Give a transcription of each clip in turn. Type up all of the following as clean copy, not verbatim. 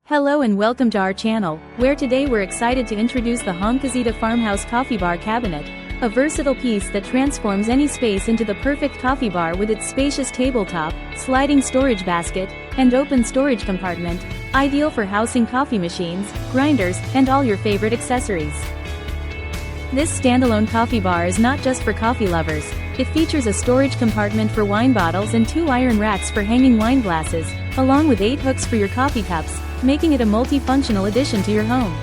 Hello and welcome to our channel, where today we're excited to introduce the Honkazita Farmhouse Coffee Bar Cabinet, a versatile piece that transforms any space into the perfect coffee bar with its spacious tabletop, sliding storage basket, and open storage compartment, ideal for housing coffee machines, grinders, and all your favorite accessories. This standalone coffee bar is not just for coffee lovers. It features a storage compartment for wine bottles and 2 iron racks for hanging wine glasses, along with 8 hooks for your coffee cups, making it a multifunctional addition to your home.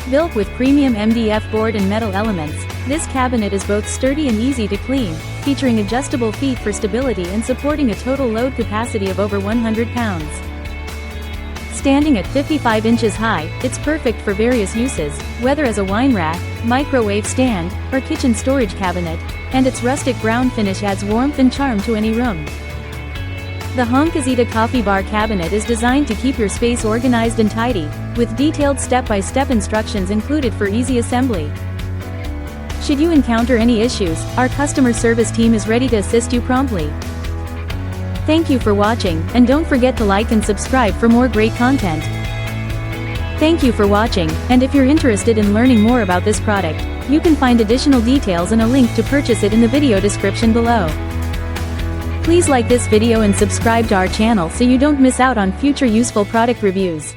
Built with premium MDF board and metal elements, this cabinet is both sturdy and easy to clean, featuring adjustable feet for stability and supporting a total load capacity of over 100 pounds. Standing at 55 inches high, it's perfect for various uses, whether as a wine rack, microwave stand, or kitchen storage cabinet, and its rustic brown finish adds warmth and charm to any room. The Honkazita Coffee Bar Cabinet is designed to keep your space organized and tidy, with detailed step-by-step instructions included for easy assembly. Should you encounter any issues, our customer service team is ready to assist you promptly. Thank you for watching, and don't forget to like and subscribe for more great content. Thank you for watching, and if you're interested in learning more about this product, you can find additional details and a link to purchase it in the video description below. Please like this video and subscribe to our channel so you don't miss out on future useful product reviews.